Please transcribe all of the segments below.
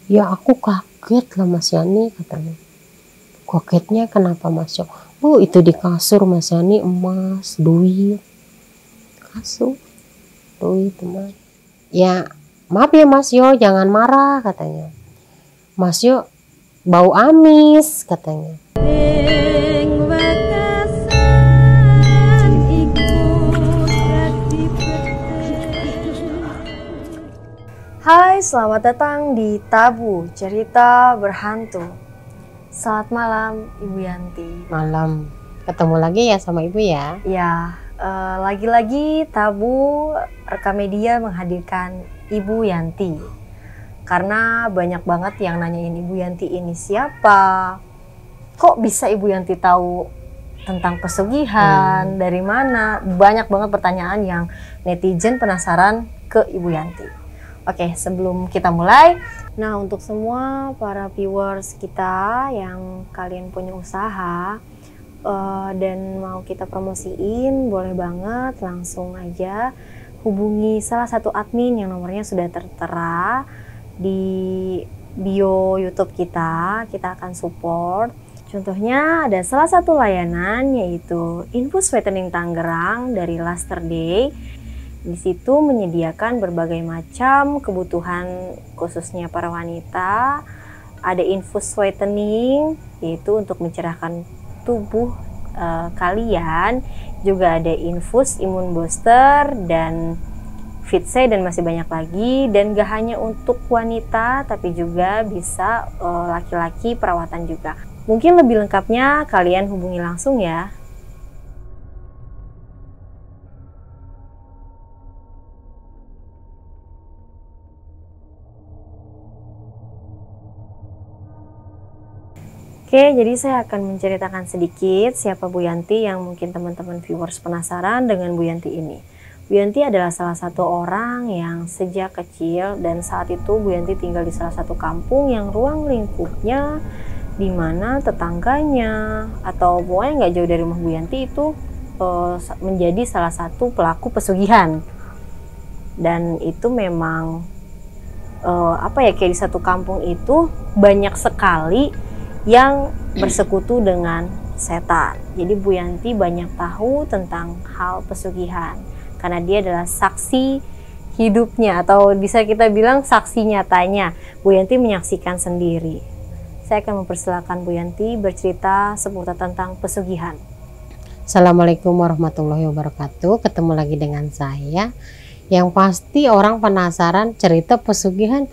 Ya aku kaget lah Mas Yani, katanya. Kagetnya kenapa Mas Yo? Oh itu di kasur Mas Yani emas, duit. Kasur, duit emas. Ya maaf ya Mas Yo, jangan marah katanya. Mas Yo bau amis katanya. Hai, selamat datang di Tabu Cerita Berhantu. Selamat malam, Ibu Yanti. Malam. Ketemu lagi ya sama Ibu ya? Ya, lagi-lagi Tabu Rekamedia menghadirkan Ibu Yanti. Karena banyak banget yang nanyain Ibu Yanti ini siapa? Kok bisa Ibu Yanti tahu tentang pesugihan? Dari mana? Banyak banget pertanyaan yang netizen penasaran ke Ibu Yanti. Oke, sebelum kita mulai, nah untuk semua para viewers kita yang kalian punya usaha dan mau kita promosiin, boleh banget langsung aja hubungi salah satu admin yang nomornya sudah tertera di bio YouTube kita akan support. Contohnya ada salah satu layanan yaitu Infus Whitening Tangerang dari Laster Day. Di situ menyediakan berbagai macam kebutuhan khususnya para wanita. Ada infus whitening yaitu untuk mencerahkan tubuh kalian. Juga ada infus imun booster dan Fitse dan masih banyak lagi. Dan gak hanya untuk wanita tapi juga bisa laki-laki perawatan juga. Mungkin lebih lengkapnya kalian hubungi langsung ya. Oke, jadi saya akan menceritakan sedikit siapa Bu Yanti yang mungkin teman-teman viewers penasaran dengan Bu Yanti ini. Bu Yanti adalah salah satu orang yang sejak kecil dan saat itu Bu Yanti tinggal di salah satu kampung yang ruang lingkupnya di mana tetangganya atau pokoknya nggak jauh dari rumah Bu Yanti itu menjadi salah satu pelaku pesugihan. Dan itu memang kayak di satu kampung itu banyak sekali yang bersekutu dengan setan. Jadi Bu Yanti banyak tahu tentang hal pesugihan karena dia adalah saksi hidupnya atau bisa kita bilang saksi nyatanya. Bu Yanti menyaksikan sendiri. Saya akan mempersilakan Bu Yanti bercerita seputar tentang pesugihan. Assalamualaikum warahmatullahi wabarakatuh. Ketemu lagi dengan saya. Yang pasti orang penasaran cerita pesugihan.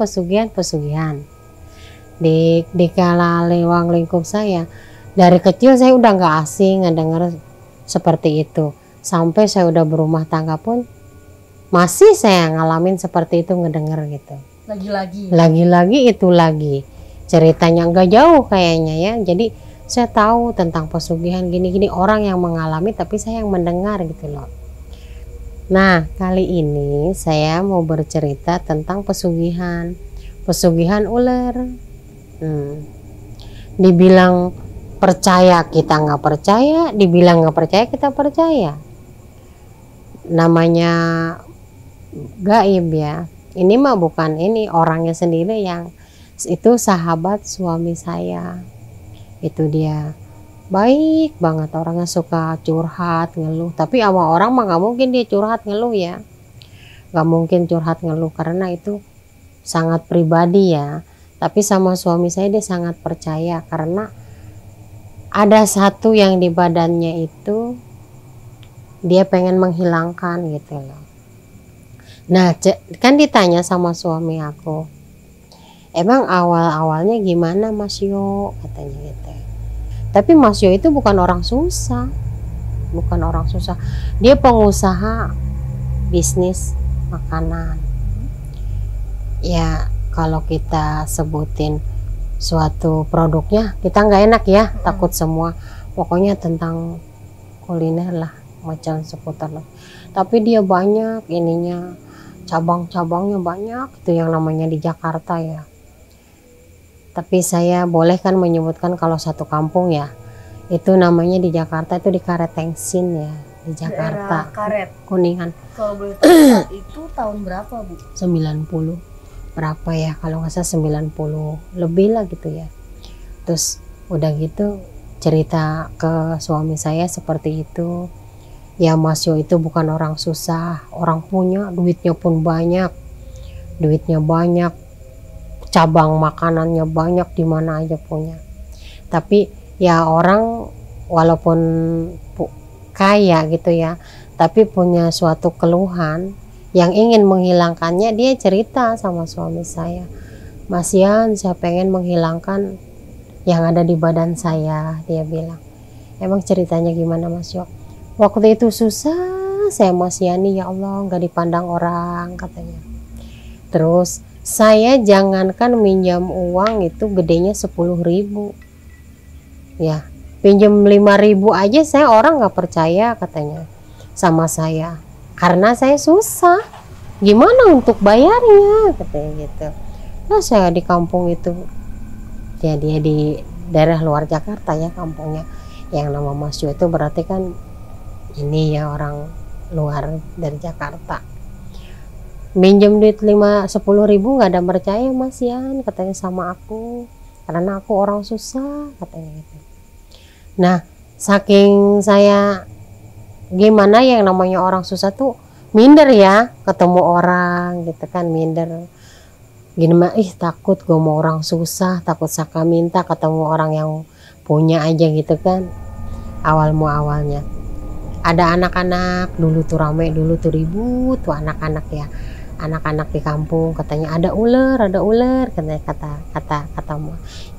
Di kala lewang lingkup saya, dari kecil saya udah nggak asing ngedenger seperti itu. Sampai saya udah berumah tangga pun masih saya ngalamin seperti itu, ngedenger gitu. Lagi-lagi itu lagi ceritanya nggak jauh kayaknya ya. Jadi saya tahu tentang pesugihan gini-gini, orang yang mengalami tapi saya yang mendengar gitu loh. Nah kali ini saya mau bercerita tentang pesugihan ular. Dibilang percaya kita nggak percaya, dibilang nggak percaya kita percaya. Namanya gaib ya. Ini mah bukan ini orangnya sendiri yang itu sahabat suami saya. Itu dia baik banget, orangnya suka curhat ngeluh. Tapi sama orang mah nggak mungkin dia curhat ngeluh ya. Nggak mungkin curhat ngeluh karena itu sangat pribadi ya. Tapi sama suami saya dia sangat percaya karena ada satu yang di badannya itu dia pengen menghilangkan gitu loh. Nah kan ditanya sama suami aku, emang awalnya gimana Mas Yo, katanya gitu. Tapi Mas Yo itu bukan orang susah. Dia pengusaha bisnis makanan. Ya kalau kita sebutin suatu produknya kita nggak enak ya, takut semua. Pokoknya tentang kuliner lah, macam seputar lah. Tapi dia banyak ininya, cabang-cabangnya banyak itu yang namanya di Jakarta ya. Tapi saya boleh kan menyebutkan kalau satu kampung ya, itu namanya di Jakarta itu di Karet Tengsin ya, di Jakarta. Daerah Karet Kuningan. Kalau boleh tahu itu tahun berapa Bu? 90. berapa ya, kalau nggak salah 90 lebih lah gitu ya. Terus udah gitu cerita ke suami saya seperti itu. Ya Mas Yo itu bukan orang susah, orang punya, duitnya pun banyak, cabang makanannya banyak, di mana aja punya. Tapi ya orang walaupun kaya gitu ya, tapi punya suatu keluhan yang ingin menghilangkannya. Dia cerita sama suami saya, Mas Yan, saya pengen menghilangkan yang ada di badan saya. Dia bilang, emang ceritanya gimana Mas Yo? Waktu itu susah saya Mas Yani, ya Allah, nggak dipandang orang katanya. Terus saya jangankan minjam uang itu gedenya 10.000 ya, pinjam 5.000 aja saya orang nggak percaya katanya sama saya, karena saya susah, gimana untuk bayarnya katanya gitu. Nah saya di kampung itu, ya dia di daerah luar Jakarta ya kampungnya, yang nama Mas Yo itu berarti kan ini ya orang luar dari Jakarta. Minjem duit 10.000 nggak ada percaya Mas Yan katanya sama aku, karena aku orang susah katanya gitu. Nah saking saya gimana, yang namanya orang susah tuh minder ya, ketemu orang gitu kan minder gini mah, takut gue mau orang susah, takut saka minta, ketemu orang yang punya aja gitu kan. Awalnya ada anak-anak dulu tuh, rame dulu tuh, ribut tuh anak-anak ya, anak-anak di kampung katanya ada ular katanya, kata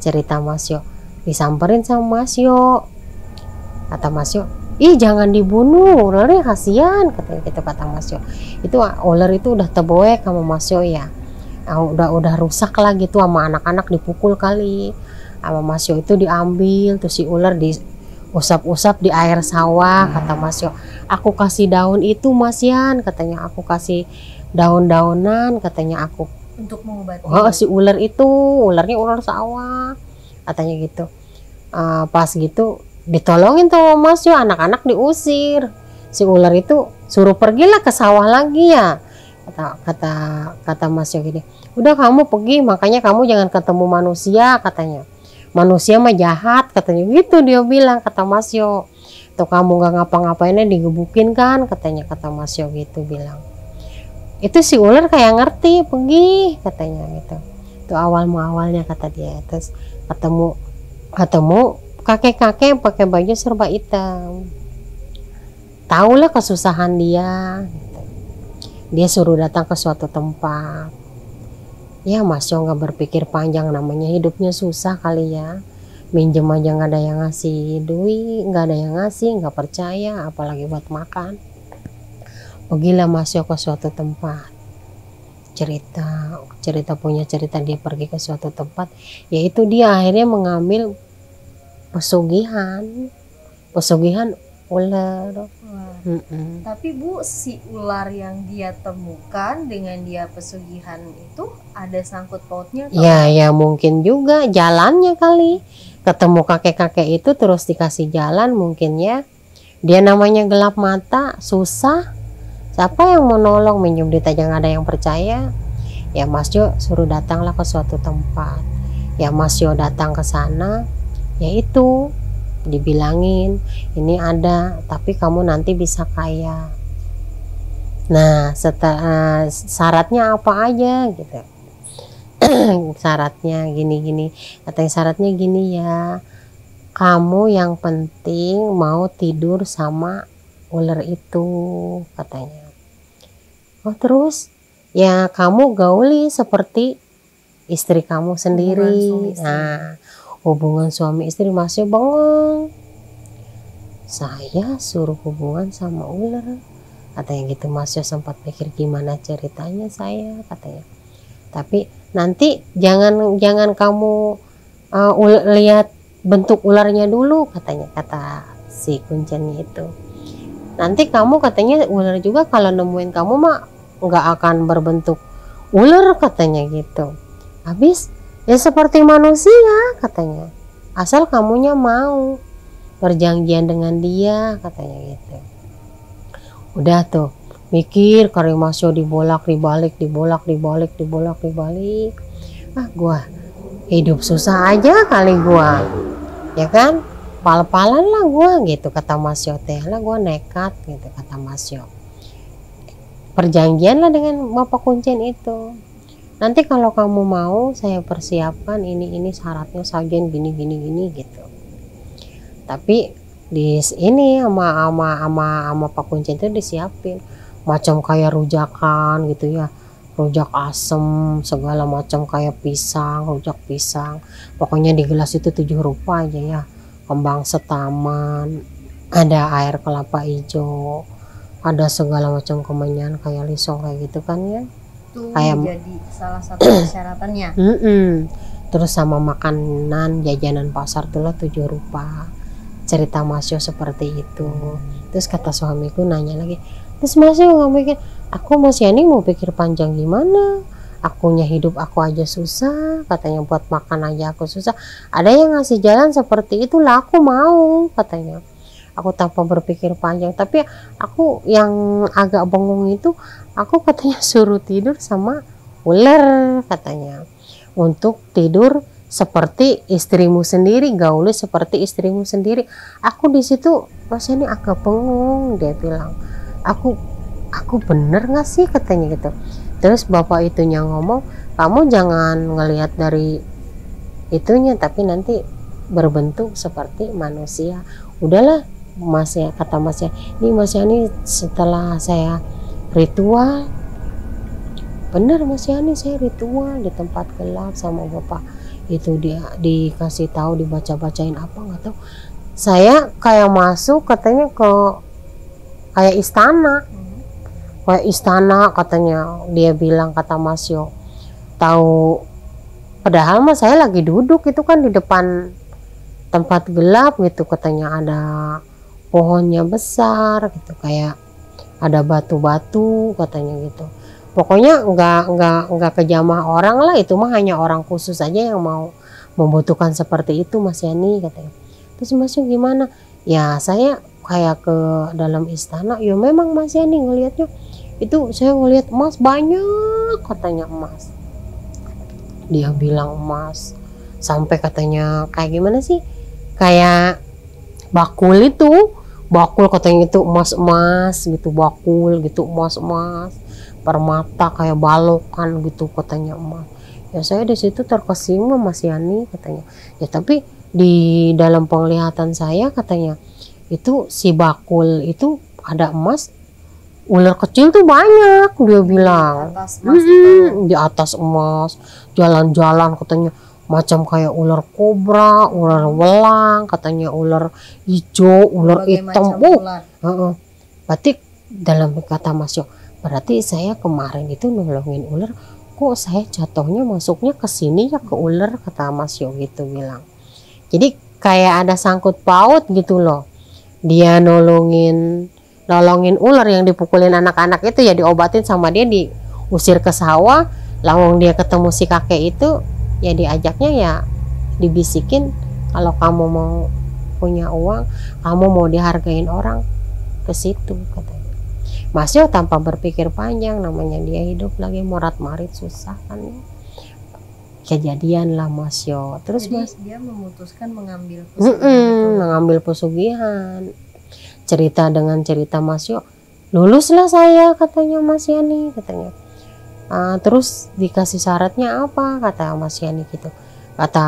cerita Mas Yo. Disamperin sama Mas Yo, kata Mas Yo, ih jangan dibunuh, ularnya kasihan katanya gitu, kata Mas Yo. Itu ular itu udah teboek sama Mas Yo ya, udah rusak lah gitu, sama anak-anak dipukul kali sama Mas Yo. Itu diambil tuh si ular, usap-usap di air sawah, kata Mas Yo. Aku kasih daun itu Mas Yan katanya, aku kasih daun-daunan katanya, aku untuk mengobati. Oh si ular itu, ularnya ular sawah katanya gitu. Pas gitu ditolongin tuh Mas Yo, anak-anak diusir, si ular itu suruh pergilah ke sawah lagi ya, kata Mas Yo gini, udah kamu pergi, makanya kamu jangan ketemu manusia katanya, manusia mah jahat katanya gitu, dia bilang, kata Mas Yo. Tuh kamu gak ngapa-ngapainnya digebukin kan katanya, kata Mas Yo gitu bilang. Itu si ular kayak ngerti, pergi katanya gitu. Itu awalnya kata dia. Terus ketemu kakek-kakek yang pakai baju serba hitam, tahulah kesusahan dia gitu. Dia suruh datang ke suatu tempat. Ya Mas Yo nggak berpikir panjang, namanya hidupnya susah kali ya, minjem aja nggak ada yang ngasih duit, nggak ada yang ngasih, nggak percaya apalagi buat makan. Pergilah Mas Yo ke suatu tempat, cerita punya cerita, dia pergi ke suatu tempat, yaitu dia akhirnya mengambil pesugihan ular. Tapi Bu, si ular yang dia temukan dengan dia pesugihan itu ada sangkut pautnya? Ya mungkin juga jalannya kali, ketemu kakek-kakek itu terus dikasih jalan mungkin ya. Dia namanya gelap mata, susah, siapa yang mau nolong, minjem duit aja nggak ada yang percaya. Ya Mas Yo suruh datanglah ke suatu tempat. Ya Mas Yo datang ke sana, yaitu dibilangin ini ada, tapi kamu nanti bisa kaya. Nah setelah syaratnya apa aja gitu. Syaratnya gini katanya, syaratnya gini ya, kamu yang penting mau tidur sama ular itu katanya. Oh terus ya kamu gauli seperti istri kamu sendiri. Nah hubungan suami istri. Mas Yo bengong, saya suruh hubungan sama ular katanya gitu. Mas Yo sempat pikir gimana ceritanya saya katanya, tapi nanti jangan kamu lihat bentuk ularnya dulu katanya, kata si kuncennya itu. Nanti kamu katanya ular juga kalau nemuin kamu mah nggak akan berbentuk ular katanya gitu. Habis ya seperti manusia katanya, asal kamunya mau perjanjian dengan dia katanya gitu. Udah tuh mikir karena Mas Yo dibolak dibalik. Gua hidup susah aja kali gua, ya kan, pal-palan lah gua gitu kata Mas Yo teh lah, gua nekat gitu kata Mas Yo. Perjanjian lah dengan Bapak Kuncen itu, nanti kalau kamu mau saya persiapkan ini syaratnya sajian gini gitu. Tapi di ini sama Pak Kuncen itu disiapin macam kayak rujakan gitu ya, rujak asem segala macam kayak pisang, rujak pisang, pokoknya di gelas itu 7 rupa aja ya, kembang setaman, ada air kelapa hijau, ada segala macam kemenyan kayak lisong kayak gitu kan ya, Itu kayak jadi salah satu persyaratannya. Terus sama makanan jajanan pasar tuh lah 7 rupa. Cerita Mas Yo seperti itu. Terus kata suamiku nanya lagi, terus Mas Yo nggak mikir, aku Mas Yani mau pikir panjang gimana, akunya hidup aku aja susah, katanya buat makan aja aku susah, ada yang ngasih jalan seperti itulah aku mau, katanya. Aku tanpa berpikir panjang. Tapi aku yang agak bengong itu, aku katanya suruh tidur sama ular katanya, untuk tidur seperti istrimu sendiri, gaulnya seperti istrimu sendiri. Aku di situ Mas ini agak bengong, dia bilang, aku bener nggak sih katanya gitu. Terus bapak itunya ngomong, kamu jangan ngelihat dari itunya tapi nanti berbentuk seperti manusia. Udahlah Mas ya, kata Mas ya, ini Mas ya ini setelah saya ritual, bener Mas Yani saya ritual di tempat gelap sama bapak itu, dia dikasih tahu, dibaca-bacain apa nggak tahu, saya kayak masuk katanya ke kayak istana katanya, dia bilang kata Mas Yo, tahu padahal mah saya lagi duduk itu kan di depan tempat gelap gitu, katanya ada pohonnya besar gitu, kayak ada batu-batu katanya gitu. Pokoknya nggak kejamah orang lah, itu mah hanya orang khusus aja yang mau membutuhkan seperti itu Mas Yani katanya. Terus Mas Yo gimana? Ya saya kayak ke dalam istana, ya memang Mas Yani ngelihatnya itu, saya ngelihat emas banyak katanya, emas. Dia bilang emas sampai katanya kayak gimana sih? Kayak bakul itu, bakul katanya itu emas-emas gitu, bakul gitu emas-emas, permata kayak balokan gitu katanya emas. Ya saya di situ terkesima Mas Yani katanya. Ya tapi di dalam penglihatan saya katanya itu si bakul itu ada emas, ular kecil tuh banyak, dia bilang di atas emas, jalan-jalan katanya macam kayak ular kobra, ular welang, katanya ular hijau, ular hitam. Berarti dalam kata Mas Yo, berarti saya kemarin itu nolongin ular, kok saya jatuhnya masuknya ke sini ya ke ular, kata Mas Yo gitu bilang. Jadi kayak ada sangkut paut gitu loh, dia nolongin ular yang dipukulin anak-anak itu ya, diobatin sama dia, diusir ke sawah, lawang dia ketemu si kakek itu ya, diajaknya ya dibisikin, kalau kamu mau punya uang, kamu mau dihargain orang, ke situ katanya. Mas Yo tanpa berpikir panjang, namanya dia hidup lagi morat marit susah kan, kejadian lah Mas Yo. Terus jadi Mas dia memutuskan mengambil pesugihan mengambil pesugihan. Cerita dengan cerita Mas Yo, luluslah saya katanya Mas Yani katanya. Terus dikasih syaratnya apa, kata Mas Yani gitu. Kata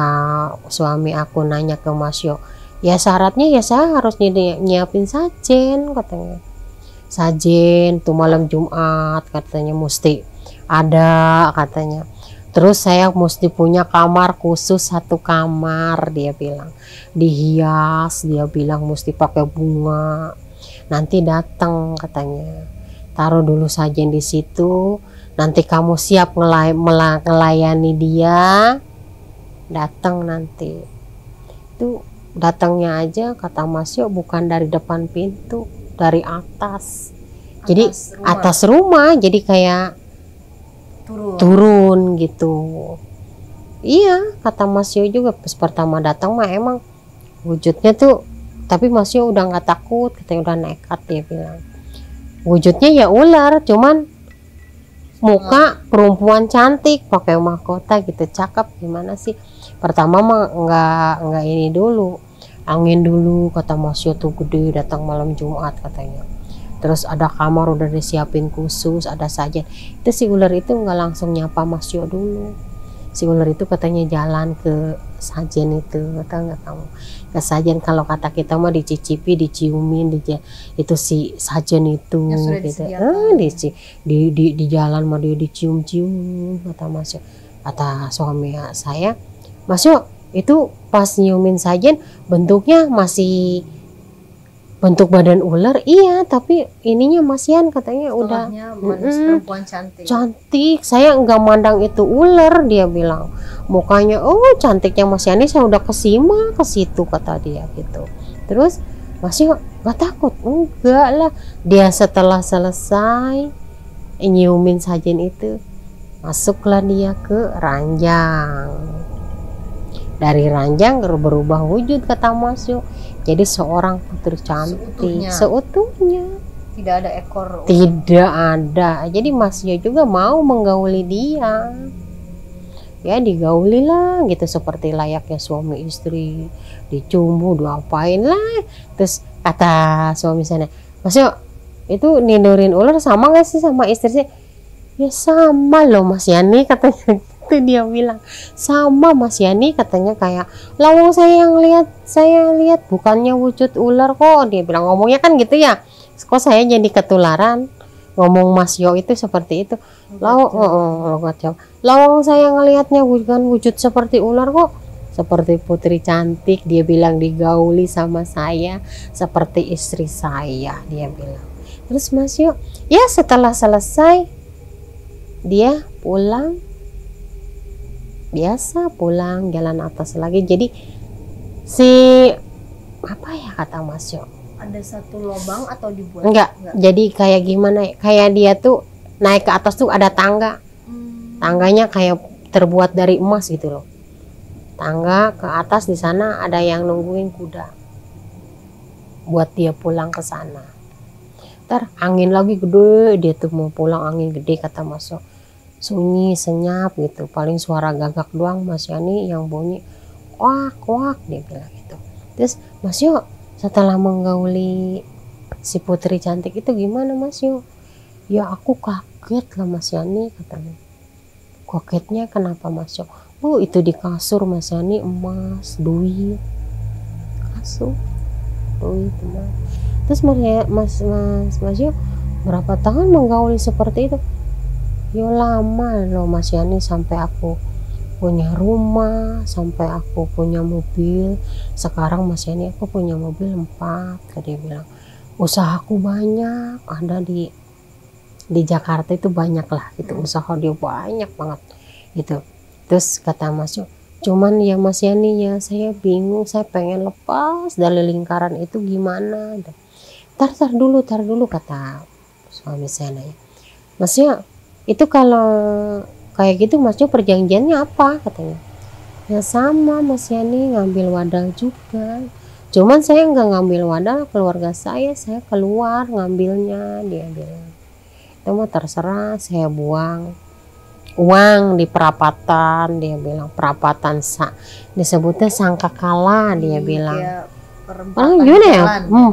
suami aku nanya ke Mas Yo, ya syaratnya ya saya harus nyiapin sajen katanya. Sajen tuh malam Jumat katanya mesti ada katanya. Terus saya mesti punya kamar khusus, 1 kamar dia bilang, dihias, dia bilang mesti pakai bunga. Nanti datang katanya, taruh dulu sajen di situ, nanti kamu siap melayani dia, datang nanti. Itu datangnya aja kata Mas Yo bukan dari depan pintu, dari atas. Jadi atas rumah, jadi kayak turun gitu. Iya kata Mas Yo juga pas pertama datang mah emang wujudnya tuh, tapi Mas Yo udah nggak takut katanya, udah nekat dia bilang. wujudnya ya ular, cuman muka perempuan cantik pakai mahkota gitu, cakep. Gimana sih, pertama mah nggak ini dulu, angin dulu kata Mas Yo tuh gede, datang malam Jumat katanya. Terus ada kamar udah disiapin khusus, ada sajen. Itu si ular itu nggak langsung nyapa Mas Yo dulu. Si ular itu katanya jalan ke sajen itu, tahu nggak kamu? Ke sajen, kalau kata kita mah dicicipi, diciumin, itu si sajen itu Yang sudah gitu. disediakan. Di jalan mah dia dicium-cium kata Mas Yo. Kata suami saya, Mas Yo itu pas nyiumin sajen bentuknya masih bentuk badan ular, iya, tapi ininya masian katanya udah Setelahnya manusia perempuan cantik. cantik. Saya nggak mandang itu ular, dia bilang mukanya oh cantiknya Mas Yani, saya udah kesima ke situ kata dia gitu. Terus Mas Yo nggak takut? Enggak lah. Dia setelah selesai nyiumin sajen itu, masuklah dia ke ranjang. Dari ranjang berubah wujud kata Mas Yo, jadi seorang putri cantik seutuhnya. Tidak ada ekor. Tidak ada. Jadi Mas Yo juga mau menggauli dia. Ya digauli lah gitu, seperti layaknya suami istri, dicumbu, diapain lah. Terus kata suami sana, Mas Yo itu nindurin ular sama gak sih sama istri saya? Ya sama loh Mas Yani katanya. Itu dia bilang sama Mas Yani katanya, kayak lawang saya lihat bukannya wujud ular kok, dia bilang. Ngomongnya kan gitu ya, kok saya jadi ketularan ngomong Mas Yo itu seperti itu. Lawang saya ngelihatnya bukan wujud seperti ular kok, seperti putri cantik, dia bilang, digauli sama saya seperti istri saya, dia bilang. Terus Mas Yo ya setelah selesai dia pulang, biasa pulang jalan atas lagi. Jadi si apa ya kata Mas Yo, Ada satu lubang atau dibuat? enggak. Jadi kayak gimana ya, kayak dia tuh naik ke atas tuh ada tangga. Tangganya kayak terbuat dari emas gitu loh. Tangga ke atas, di sana ada yang nungguin kuda buat dia pulang ke sana. Ntar angin lagi gede, dia tuh mau pulang angin gede kata Mas Yo. Sunyi senyap gitu, paling suara gagak doang Mas Yani yang bunyi wak wak, dia bilang gitu. Terus Mas Yo setelah menggauli si putri cantik itu gimana Mas Yo? Ya aku kaget lah Mas Yani katanya. Kagetnya kenapa Mas Yo? Oh itu di kasur Mas Yani emas, duit, kasur, duit emas. Terus Mas Yo berapa tahun menggauli seperti itu? Yo lama loh Mas Yani, sampai aku punya rumah, sampai aku punya mobil. Sekarang Mas Yani aku punya mobil 4, dia bilang. Usahaku banyak, ada di Jakarta itu banyak lah itu, usaha dia banyak banget gitu. Terus kata Mas Yo, cuman ya Mas Yani ya saya bingung, saya pengen lepas dari lingkaran itu gimana. Tar dulu kata suami saya ya. Mas Yo itu kalau kayak gitu Mas Yo perjanjiannya apa katanya? Ya sama Mas Yani, ngambil wadah juga, cuman saya nggak ngambil wadah keluarga saya keluar ngambilnya, dia bilang. Itu mah terserah, saya buang uang di perapatan, dia bilang. Perapatan disebutnya Sangkakala, dia bilang. Gimana ya?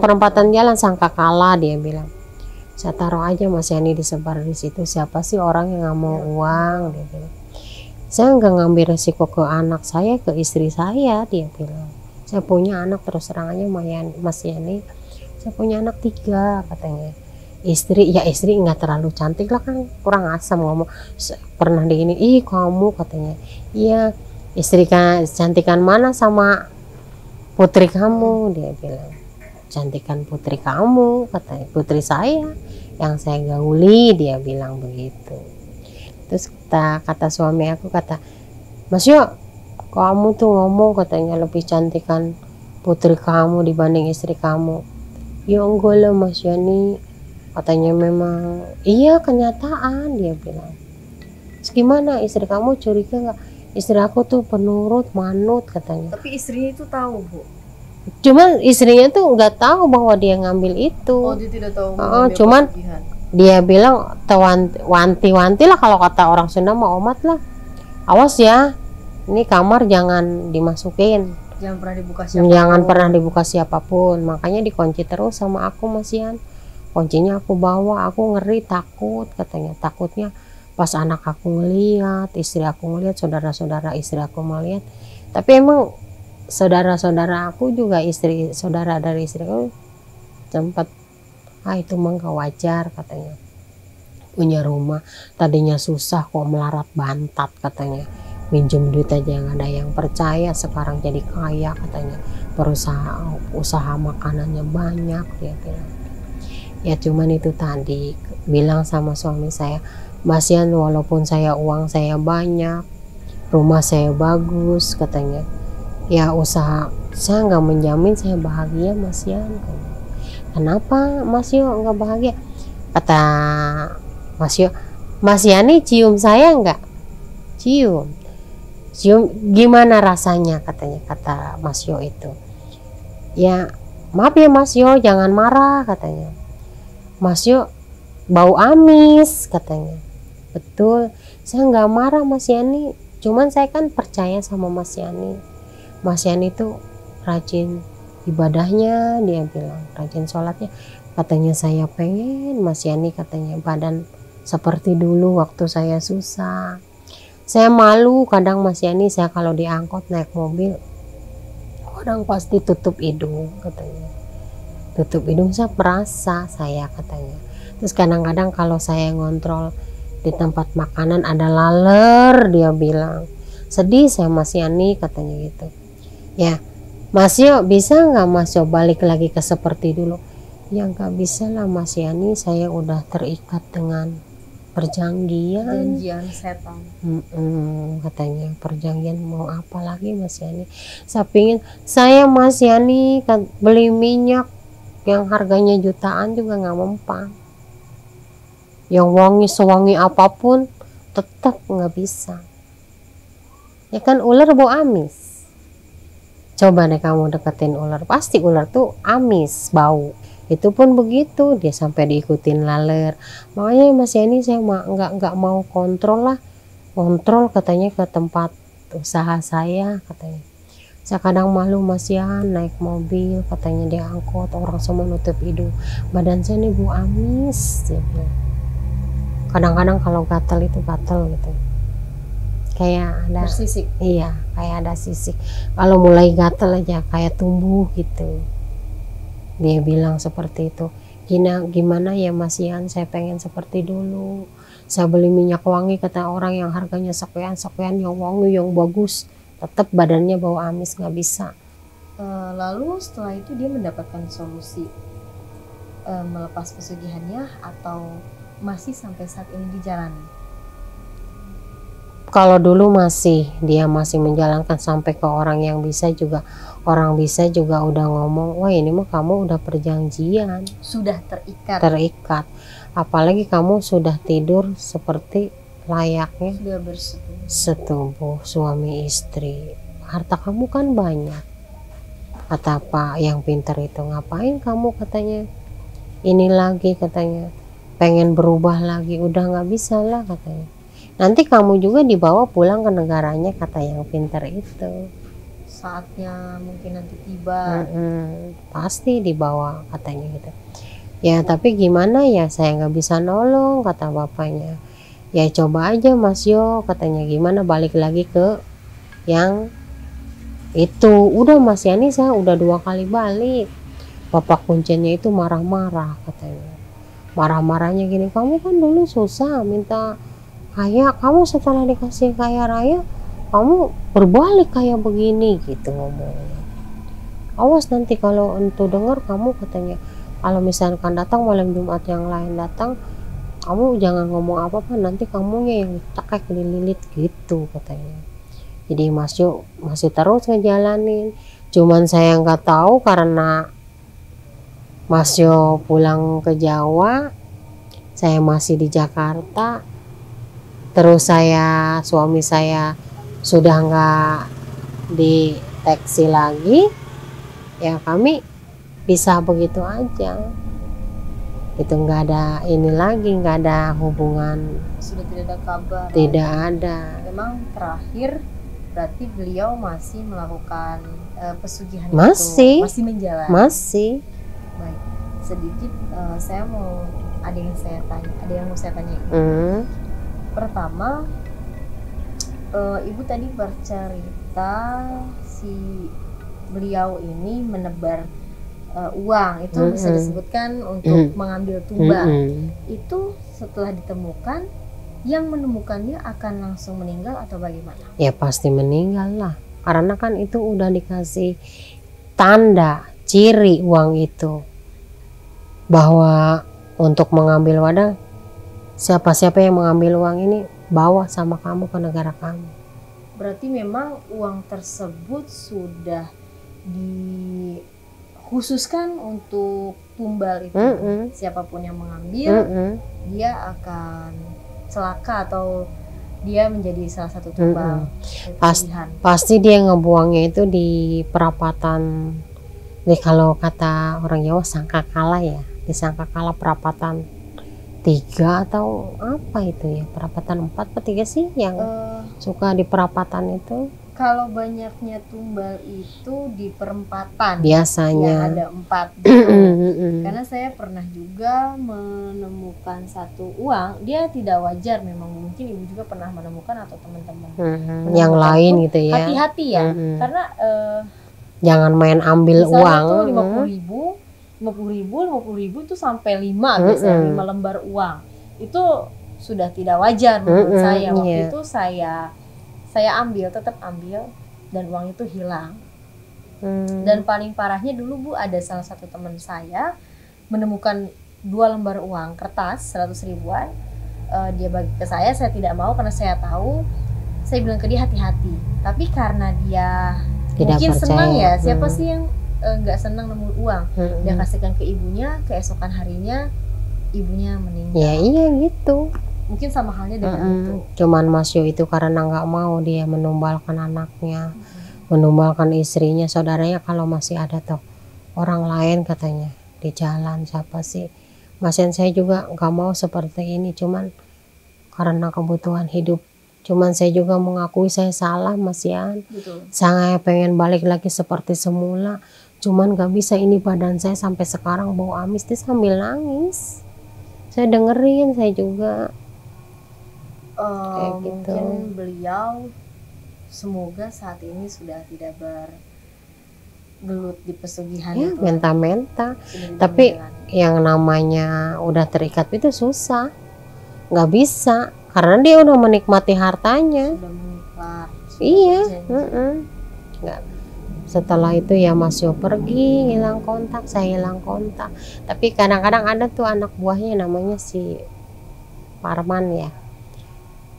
Perempatan jalan Sangkakala, dia bilang. Saya taruh aja Mas Yani disebar di situ, siapa sih orang yang nggak mau uang, dia bilang. Saya nggak ngambil resiko ke anak saya, ke istri saya, dia bilang. Saya punya anak, terus terang aja Mas Yani, saya punya anak 3 katanya. Istri nggak terlalu cantik lah, kan kurang asam ngomong. Pernah digini, ih kamu katanya, iya istri kan cantikan mana sama putri kamu, dia bilang. Cantikan putri kamu katanya, putri saya yang saya gauli, dia bilang begitu. Terus kata suami aku, kata Mas Yo kamu tuh ngomong katanya lebih cantikan putri kamu dibanding istri kamu. Ya enggak lah Mas Yani, katanya memang iya kenyataan, dia bilang. Terus gimana, istri kamu curiga nggak? Istri aku tuh penurut, manut katanya. Tapi istrinya itu tahu Bu? Cuma istrinya tuh nggak tahu bahwa dia ngambil itu. Oh, dia tidak tahu. Cuman dia bilang wanti-wanti lah, kalau kata orang Sunda mah omat lah. Awas ya, ini kamar jangan dimasukin. Jangan pernah dibuka siapapun. Jangan pernah dibuka siapapun. Makanya dikunci terus sama aku, Mas Yan. Kuncinya aku bawa, aku ngeri, takut katanya. Takutnya pas anak aku ngeliat, istri aku ngeliat, saudara-saudara istri aku ngeliat. Tapi emang saudara-saudara aku juga saudara dari istri aku sempat, itu mah gak wajar katanya. Punya rumah tadinya susah kok melarat bantat katanya. Minjem duit aja nggak ada yang percaya, sekarang jadi kaya katanya. Usaha makanannya banyak, dia bilang. Ya cuman itu tadi bilang sama suami saya, Mas Yan, walaupun uang saya banyak, rumah saya bagus katanya, ya usaha saya nggak menjamin saya bahagia, Mas Yan. Kenapa Mas Yo nggak bahagia? Kata Mas Yo, Mas Yani cium saya nggak? Cium gimana rasanya katanya, kata Mas Yo itu. Ya maaf ya Mas Yo, jangan marah katanya. Mas Yo bau amis katanya. Betul, saya nggak marah Mas Yani, cuman saya kan percaya sama Mas Yani. Mas Yani itu rajin ibadahnya, dia bilang rajin sholatnya. Katanya saya pengen Mas Yani katanya badan seperti dulu waktu saya susah. Saya malu kadang Mas Yani, saya kalau diangkut naik mobil kadang pasti tutup hidung katanya. Tutup hidung saya perasa saya katanya. Terus kadang-kadang kalau saya ngontrol di tempat makanan ada laler, dia bilang sedih saya Mas Yani katanya gitu. Ya Mas Yo bisa nggak Mas Yo balik lagi ke seperti dulu? Ya nggak bisa lah Mas Yani, saya udah terikat dengan perjanjian setan. Katanya perjanjian mau apa lagi Mas Yani. Saya Mas Yani kan beli minyak yang harganya jutaan juga nggak mempan, yang sewangi apapun tetap nggak bisa. Ya kan ular bau amis. Coba deh kamu deketin ular, pasti ular tuh amis bau. Itu pun begitu, dia sampai diikutin laler. Makanya Mas Yani saya nggak mau kontrol lah. Kontrol katanya ke tempat usaha saya katanya. Saya kadang malu Mas Yan naik mobil, katanya dia angkot, orang semua nutup hidung. Badan saya nih bau amis. Kadang-kadang kalau gatal itu gatal gitu. Kayak ada bersisik. Iya, kayak ada sisik. Kalau mulai gatal aja kayak tumbuh gitu. Dia bilang seperti itu. Gimana ya Mas Yan, saya pengen seperti dulu. Saya beli minyak wangi kata orang yang harganya sekian yang wangi yang bagus, tetap badannya bau amis, nggak bisa. Lalu setelah itu dia mendapatkan solusi melepas pesugihannya atau masih sampai saat ini dijalani? Kalau dulu dia masih menjalankan sampai ke orang bisa juga udah ngomong, wah ini mah kamu udah perjanjian, sudah terikat. Apalagi kamu sudah tidur seperti layaknya sudah setubuh suami istri, harta kamu kan banyak. Kata Pak yang pintar itu, ngapain kamu katanya ini lagi, katanya pengen berubah lagi, udah nggak bisa lah katanya. Nanti kamu juga dibawa pulang ke negaranya, kata yang pintar itu. Saatnya mungkin nanti tiba. Pasti dibawa katanya gitu. Ya tapi gimana ya, saya nggak bisa nolong, kata bapaknya. Ya coba aja Mas Yo, katanya gimana balik lagi ke yang itu. Udah Mas Yani, saya udah 2 kali balik. Bapak kuncinya itu marah-marah katanya. Marah-marahnya gini, kamu kan dulu susah minta kaya, kamu setelah dikasih kaya raya kamu berbalik kayak begini gitu ngomongnya. Awas nanti kalau entu dengar kamu, katanya kalau misalkan datang malam Jumat yang lain datang, kamu jangan ngomong apa-apa, nanti kamunya yang cekek dililit gitu katanya. Jadi Mas Yo masih terus ngejalanin. Cuman saya nggak tahu karena Mas Yo pulang ke Jawa, saya masih di Jakarta. Terus suami saya sudah nggak di taksi lagi, ya kami bisa begitu aja. Itu nggak ada ini lagi, nggak ada hubungan, Sudah tidak ada kabar. tidak ada. Memang terakhir berarti beliau masih melakukan pesugihan Masih. itu, masih menjalani. Masih. Baik, sedikit saya mau ada yang mau saya tanya. Pertama, ibu tadi bercerita si beliau ini menebar uang, itu bisa disebutkan untuk mengambil tumbal. Itu setelah ditemukan, yang menemukannya akan langsung meninggal atau bagaimana? Ya pasti meninggal lah, karena kan itu udah dikasih tanda ciri uang itu bahwa untuk mengambil wadah, siapa-siapa yang mengambil uang ini bawa sama kamu ke negara kamu. Berarti memang uang tersebut sudah dikhususkan untuk tumbal itu. Siapapun yang mengambil, dia akan celaka atau dia menjadi salah satu tumbal. Pasti dia ngebuangnya itu di perapatan, kalau kata orang Jawa sangkakala ya, di sangkakala perapatan 3 atau apa itu ya, perapatan 4 atau 3 sih yang suka di perapatan itu. Kalau banyaknya tumbal itu di perempatan biasanya yang ada 4 gitu. Karena saya pernah juga menemukan satu uang, dia tidak wajar, memang mungkin ibu juga pernah menemukan atau teman-teman yang lain gitu ya. Hati-hati ya, karena jangan main ambil uang. Tuh 50.000 itu sampai 5 biasanya 5 lembar uang. Itu sudah tidak wajar menurut saya. Waktu itu saya ambil, tetap ambil, dan uang itu hilang. Dan paling parahnya dulu Bu, ada salah satu teman saya menemukan 2 lembar uang kertas 100 ribuan. Dia bagi ke saya tidak mau karena saya tahu. Saya bilang ke dia hati-hati. Tapi karena dia tidak mungkin percaya. senang ya, siapa sih yang nggak senang nemu uang. Dia kasihkan ke ibunya, keesokan harinya ibunya meninggal. Ya iya gitu. Mungkin sama halnya dengan itu. Cuman Mas Yo itu karena nggak mau dia menumbalkan anaknya, menumbalkan istrinya, saudaranya. Kalau masih ada tuh orang lain katanya di jalan, siapa sih? Mas Yan, saya juga nggak mau seperti ini, cuman karena kebutuhan hidup. Cuman saya juga mengakui saya salah, Mas Yan. Saya pengen balik lagi seperti semula, cuman gak bisa, ini badan saya sampai sekarang bau amis. Dia sambil nangis, saya dengerin, saya juga kayak gitu. Mungkin beliau semoga saat ini sudah tidak bergelut di pesugihan ya, itu. menta-menta. Tapi yang namanya udah terikat itu susah, nggak bisa, karena dia udah menikmati hartanya. Sudah mengikat. Iya. Nggak. Setelah itu ya Mas Yo pergi, hilang kontak, saya hilang kontak. Tapi kadang-kadang ada tuh anak buahnya namanya si Parman ya.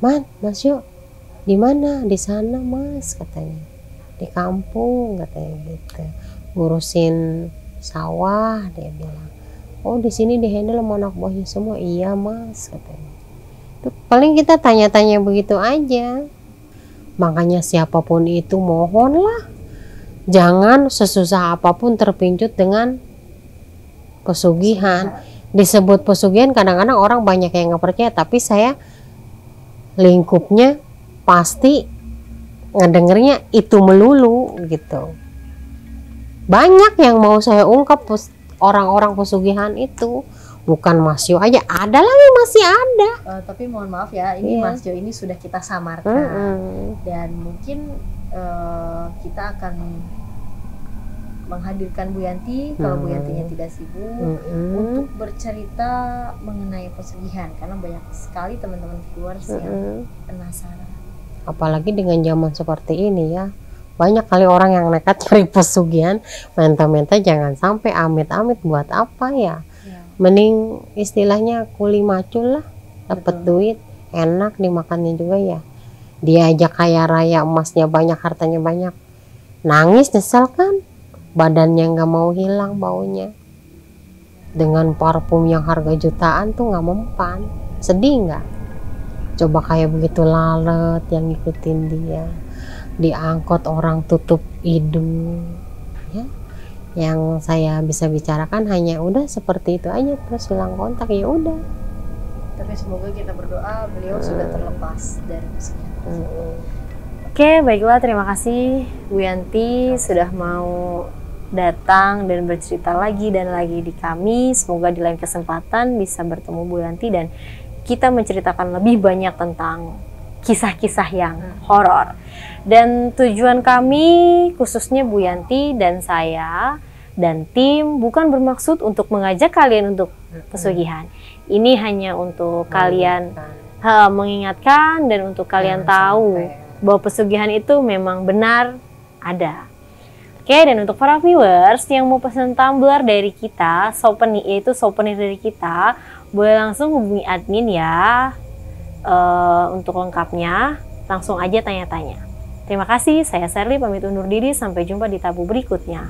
Man, Mas Yo di mana? Di sana Mas, katanya. Di kampung, katanya gitu. Ngurusin sawah, dia bilang. Oh, di sini dihandle sama anak buahnya semua. Iya Mas, katanya. Tuh, paling kita tanya-tanya begitu aja. Makanya siapapun itu mohonlah, jangan sesusah apapun terpincut dengan pesugihan. Disebut pesugihan kadang-kadang orang banyak yang nggak percaya, tapi saya lingkupnya pasti ngedengernya itu melulu gitu. Banyak yang mau saya ungkap orang-orang pesugihan itu, bukan Mas Yo aja, ada lagi, masih ada. Tapi mohon maaf ya, ini Mas Yo ini sudah kita samarkan dan mungkin kita akan menghadirkan Bu Yanti kalau Bu Yantinya tidak sibuk untuk bercerita mengenai pesugihan, karena banyak sekali teman-teman viewers yang penasaran. Apalagi dengan zaman seperti ini ya, banyak kali orang yang nekat cari pesugihan, menta-menta. Jangan sampai amit-amit, buat apa ya? Mending istilahnya kuli macul lah, dapat duit, enak dimakannya juga ya. Dia aja kaya raya, emasnya banyak, hartanya banyak, nangis nyesel kan, badannya nggak mau hilang baunya. Dengan parfum yang harga jutaan tuh nggak mempan, sedih nggak? Coba kayak begitu lalet yang ngikutin dia, diangkut orang tutup hidung, ya Yang saya bisa bicarakan hanya udah seperti itu aja, terus hilang kontak, ya udah. Tapi semoga kita berdoa beliau sudah terlepas dari pesugihan. Oke, baiklah, terima kasih Bu Yanti sudah mau datang dan bercerita lagi dan lagi di kami. Semoga di lain kesempatan bisa bertemu Bu Yanti dan kita menceritakan lebih banyak tentang kisah-kisah yang horor. Dan tujuan kami, khususnya Bu Yanti dan saya dan tim, bukan bermaksud untuk mengajak kalian untuk pesugihan. Ini hanya untuk kalian mengingatkan dan untuk kalian tahu bahwa pesugihan itu memang benar ada. Oke, dan untuk para viewers yang mau pesan tumbler dari kita, souvenir dari kita, boleh langsung hubungi admin ya. Untuk lengkapnya, langsung aja tanya-tanya. Terima kasih, saya Sherly pamit undur diri, sampai jumpa di tabu berikutnya.